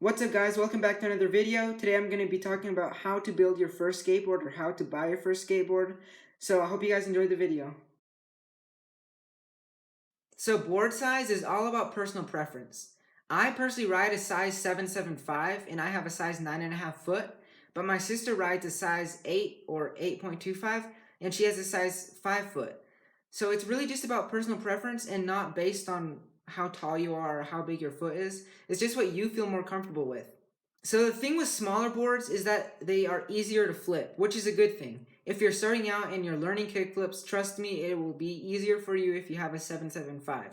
What's up guys, welcome back to another video. Today I'm going to be talking about how to build your first skateboard or how to buy your first skateboard. So I hope you guys enjoyed the video. So board size is all about personal preference. I personally ride a size 7.75 and I have a size 9.5 foot, but my sister rides a size 8 or 8.25 and she has a size 5 foot. So it's really just about personal preference and not based on how tall you are or how big your foot is. It's just what you feel more comfortable with. So the thing with smaller boards is that they are easier to flip, which is a good thing. If you're starting out and you're learning kickflips, trust me, it will be easier for you if you have a 7.75.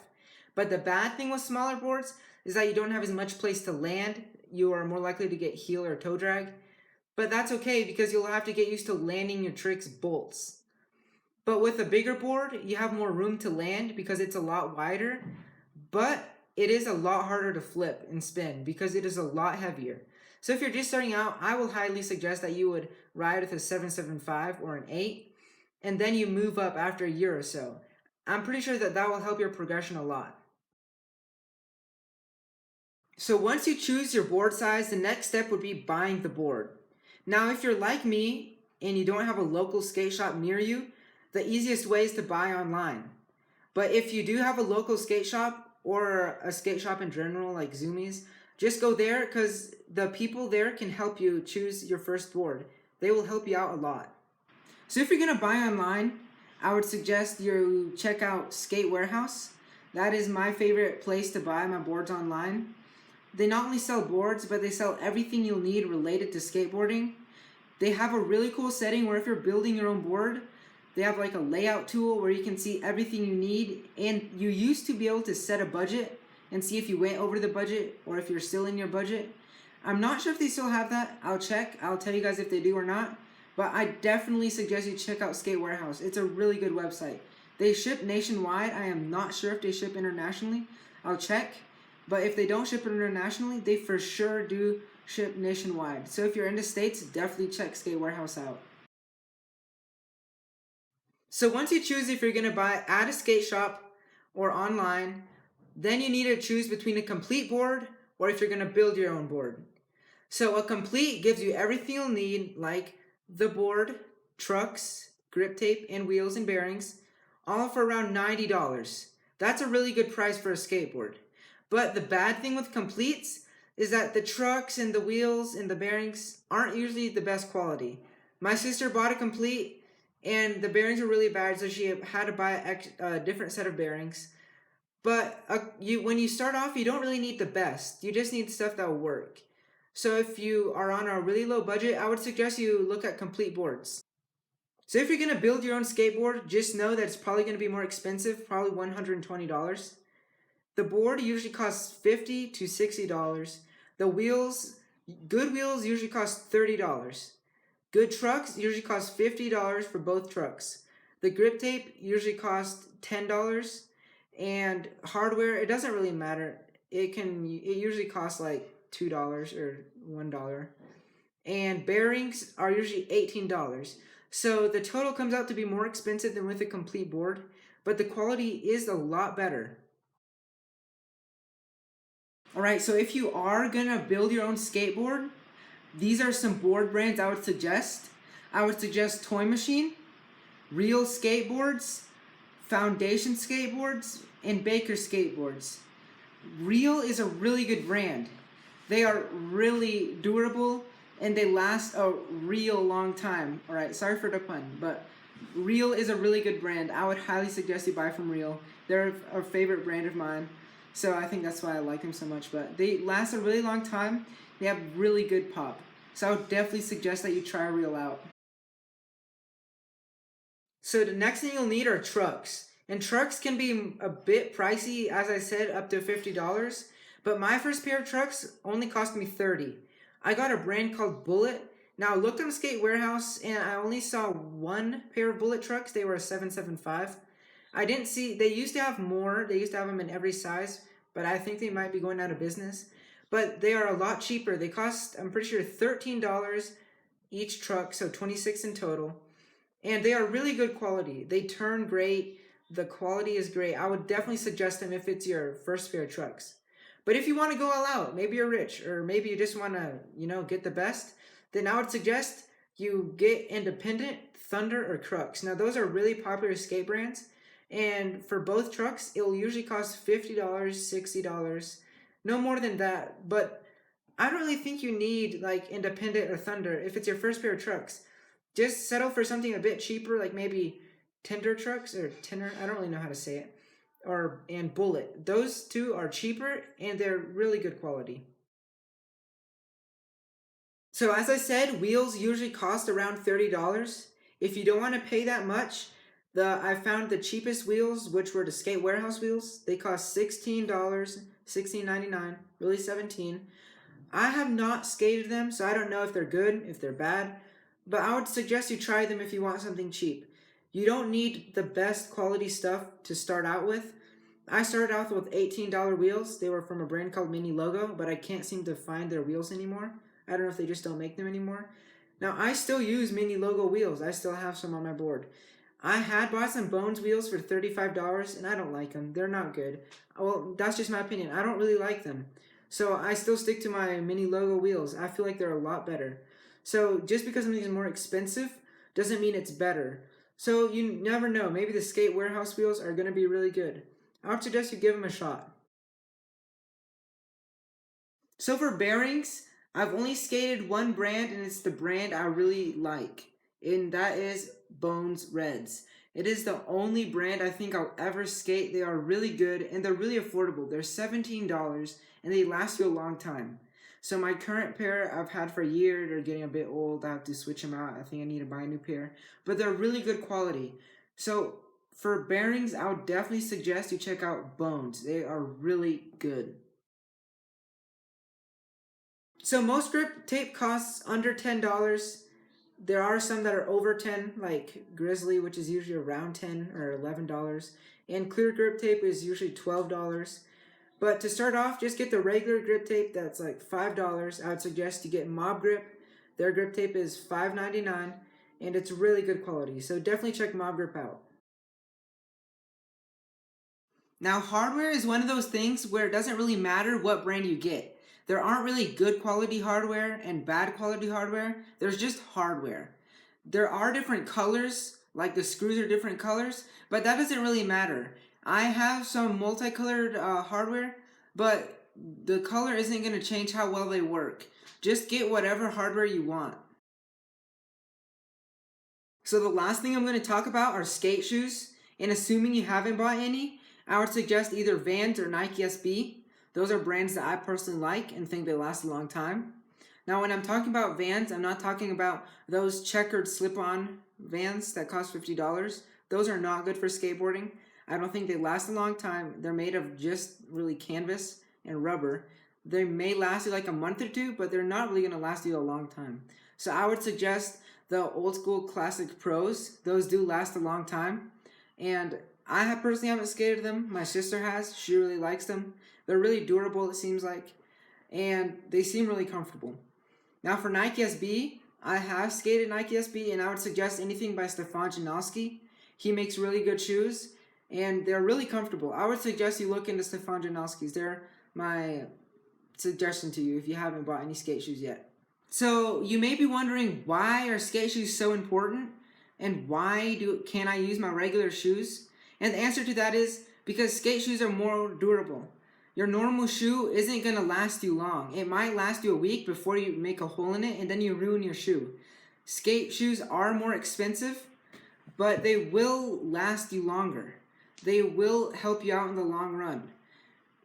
But the bad thing with smaller boards is that you don't have as much place to land. You are more likely to get heel or toe drag. But that's okay because you'll have to get used to landing your tricks bolts. But with a bigger board, you have more room to land because it's a lot wider, but it is a lot harder to flip and spin because it is a lot heavier. So if you're just starting out, I will highly suggest that you would ride with a 7.75 or an 8, and then you move up after a year or so. I'm pretty sure that that will help your progression a lot. So once you choose your board size, the next step would be buying the board. Now if you're like me and you don't have a local skate shop near you, the easiest way is to buy online. But if you do have a local skate shop or a skate shop in general like Zoomies, just go there because the people there can help you choose your first board. They will help you out a lot. So if you're going to buy online, I would suggest you check out Skate Warehouse. That is my favorite place to buy my boards online. They not only sell boards, but they sell everything you'll need related to skateboarding. They have a really cool setting where if you're building your own board, they have like a layout tool where you can see everything you need, and you used to be able to set a budget and see if you went over the budget or if you're still in your budget. I'm not sure if they still have that. I'll check. I'll tell you guys if they do or not. But I definitely suggest you check out Skate Warehouse. It's a really good website. They ship nationwide. I am not sure if they ship internationally. I'll check. But if they don't ship internationally, they for sure do ship nationwide. So if you're in the States, definitely check Skate Warehouse out. So once you choose if you're going to buy at a skate shop or online, then you need to choose between a complete board or if you're going to build your own board. So a complete gives you everything you'll need, like the board, trucks, grip tape, and wheels and bearings, all for around $90. That's a really good price for a skateboard. But the bad thing with completes is that the trucks and the wheels and the bearings aren't usually the best quality. My sister bought a complete and the bearings were really bad, so she had to buy a different set of bearings. But when you start off, you don't really need the best. You just need stuff that will work. So if you are on a really low budget, I would suggest you look at complete boards. So if you're going to build your own skateboard, just know that it's probably going to be more expensive, probably $120. The board usually costs $50 to $60. The wheels, good wheels usually cost $30. Good trucks usually cost $50 for both trucks. The grip tape usually costs $10, and hardware, it doesn't really matter. It usually costs like $2 or $1. And bearings are usually $18. So the total comes out to be more expensive than with a complete board, but the quality is a lot better. Alright, so if you are gonna build your own skateboard, these are some board brands I would suggest. I would suggest Toy Machine, Real Skateboards, Foundation Skateboards, and Baker Skateboards. Real is a really good brand. They are really durable and they last a real long time. Alright, sorry for the pun, but Real is a really good brand. I would highly suggest you buy from Real. They're a favorite brand of mine, so I think that's why I like them so much. But they last a really long time. They have really good pop. So I would definitely suggest that you try Real out. So the next thing you'll need are trucks. And trucks can be a bit pricey, as I said, up to $50. But my first pair of trucks only cost me $30. I got a brand called Bullet. Now I looked on Skate Warehouse and I only saw one pair of Bullet trucks. They were a 7.75. I didn't see, they used to have more. They used to have them in every size, but I think they might be going out of business. But they are a lot cheaper. They cost, I'm pretty sure, $13 each truck, so $26 in total. And they are really good quality. They turn great. The quality is great. I would definitely suggest them if it's your first pair of trucks. But if you want to go all out, maybe you're rich, or maybe you just want to, get the best, then I would suggest you get Independent, Thunder, or Crux. Now, those are really popular skate brands. And for both trucks, it will usually cost $50, $60, no more than that. But I don't really think you need like Independent or Thunder if it's your first pair of trucks. Just settle for something a bit cheaper, like maybe Tinder trucks or Tinner. I don't really know how to say it. And Bullet. Those two are cheaper and they're really good quality. So as I said, wheels usually cost around $30. If you don't want to pay that much, I found the cheapest wheels, which were the Skate Warehouse wheels. They cost $16, $16.99, really 17. I have not skated them, so I don't know if they're good, if they're bad, but I would suggest you try them if you want something cheap. You don't need the best quality stuff to start out with. I started out with $18 wheels. They were from a brand called Mini Logo, but I can't seem to find their wheels anymore. I don't know if they just don't make them anymore. Now, I still use Mini Logo wheels. I still have some on my board. I had bought some Bones wheels for $35, and I don't like them. They're not good. Well, that's just my opinion. I don't really like them. So I still stick to my Mini Logo wheels. I feel like they're a lot better. So just because something is more expensive doesn't mean it's better. So you never know. Maybe the Skate Warehouse wheels are going to be really good. I would suggest you give them a shot. So for bearings, I've only skated one brand, and it's the brand I really like, and that is Bones Reds. It is the only brand I think I'll ever skate. They are really good, and they're really affordable. They're $17, and they last you a long time. So my current pair I've had for a year. They're getting a bit old. I have to switch them out. I think I need to buy a new pair. But they're really good quality. So for bearings, I would definitely suggest you check out Bones. They are really good. So most grip tape costs under $10. There are some that are over 10, like Grizzly, which is usually around 10 or $11. And clear grip tape is usually $12. But to start off, just get the regular grip tape that's like $5. I would suggest you get Mob Grip. Their grip tape is $5.99 and it's really good quality. So definitely check Mob Grip out. Now, hardware is one of those things where it doesn't really matter what brand you get. There aren't really good quality hardware and bad quality hardware. There's just hardware. There are different colors, like the screws are different colors, but that doesn't really matter. I have some multicolored hardware, but the color isn't going to change how well they work. Just get whatever hardware you want. So the last thing I'm going to talk about are skate shoes. And assuming you haven't bought any, I would suggest either Vans or Nike SB. Those are brands that I personally like and think they last a long time. Now, when I'm talking about Vans, I'm not talking about those checkered slip-on Vans that cost $50. Those are not good for skateboarding. I don't think they last a long time. They're made of just really canvas and rubber. They may last you like a month or two, but they're not really going to last you a long time. So I would suggest the old school classic pros. Those do last a long time. And I have personally haven't skated them. My sister has. She really likes them. They're really durable, it seems like. And they seem really comfortable. Now for Nike SB, I have skated Nike SB, and I would suggest anything by Stefan Janowski. He makes really good shoes, and they're really comfortable. I would suggest you look into Stefan Janowski's. They're my suggestion to you if you haven't bought any skate shoes yet. So you may be wondering, why are skate shoes so important? And why can't I use my regular shoes? And the answer to that is because skate shoes are more durable. Your normal shoe isn't going to last you long. It might last you a week before you make a hole in it and then you ruin your shoe. Skate shoes are more expensive, but they will last you longer. They will help you out in the long run.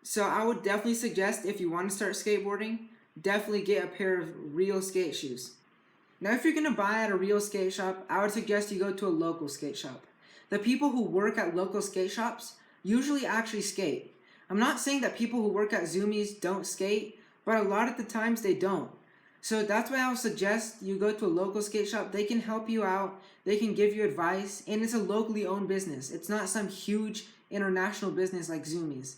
So I would definitely suggest, if you want to start skateboarding, definitely get a pair of real skate shoes. Now, if you're going to buy at a real skate shop, I would suggest you go to a local skate shop. The people who work at local skate shops usually actually skate. I'm not saying that people who work at Zoomies don't skate, but a lot of the times they don't. So that's why I would suggest you go to a local skate shop. They can help you out, they can give you advice, and it's a locally owned business. It's not some huge international business like Zoomies.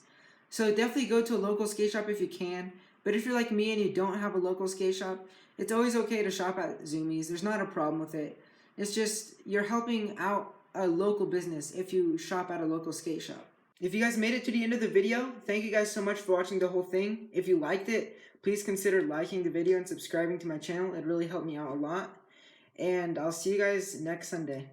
So definitely go to a local skate shop if you can. But if you're like me and you don't have a local skate shop, it's always okay to shop at Zoomies. There's not a problem with it. It's just you're helping out a local business if you shop at a local skate shop. If you guys made it to the end of the video, thank you guys so much for watching the whole thing. If you liked it, please consider liking the video and subscribing to my channel. It really helped me out a lot. And I'll see you guys next Sunday.